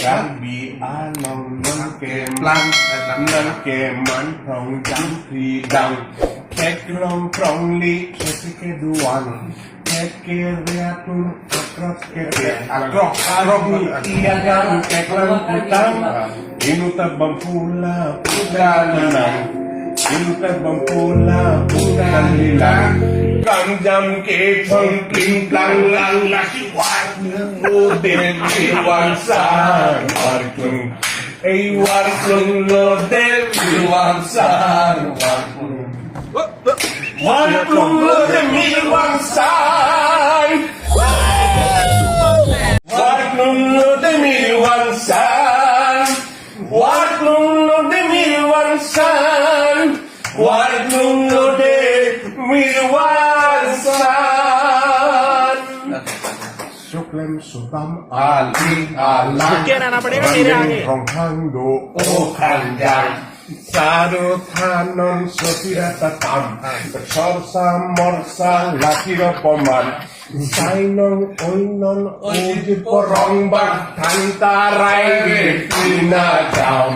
Can be along nâng kề lăng nâng kề mắn rong jam phi đăng kẹt rong trong ly kẹt duan kẹt riatun akrab kẹt akrab ia garu kẹt lang putang inu tabang pula pudalan inu tabang pula pudalan Cam jam kê phong kinh lăng lăng là chi hoài Ô tên chi hoàn sản hoàn chung Ê hoàn chung lô tên chi hoàn sản hoàn chung Hoàn chung lô tên chi hoàn sản Hoàn chung lô tên chi hoàn sản Hoàn chung lô tên chi hoàn sản Hoàn chung lô tên Mirwansan Suklem Subam Ali Allah Hong Hangdo O Khanjang Sadu Thanon Sotira Tam Sorsa Morsa Lakiro Poman Sainon Oinon Oji Porong Bang Tantarai Vina Jam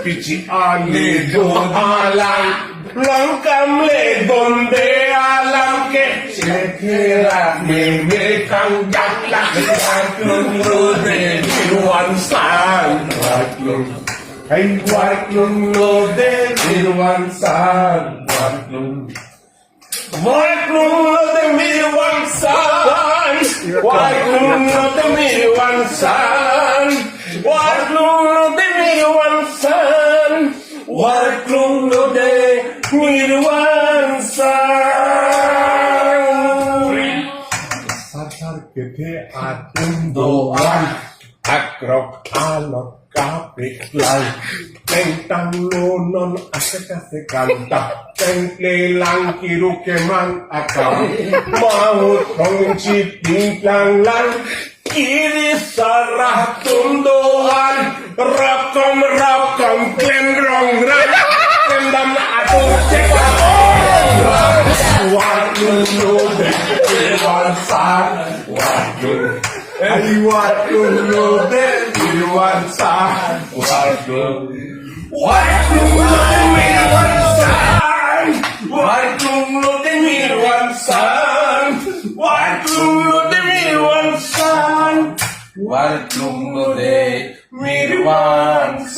Pichi Ali Do Alang Langkam le donde alam ke Sekira me kang jaklak Waklung rode Mirwan san Waklung Hey waklung rode Mirwan san Waklung Waklung rode Mirwan san Waklung rode Mirwan san Waklung rode Mirwan san Waklung rode Mirwansan Sasar gede adem doan Akrok alok kapik lang Tentang lonon asek-asek kantah Tengklelang kiru keman akam Mau tongcip lang lang Kiri sarah tundoan Rakam klemrong Tendam atur cekak Waklung lode Mirwansan Waklung Waklung lode Mirwansan Waklung lode Mirwansan Waklung lode Mirwansan Waklung lode Mirwansan Waklung lode Mirwansan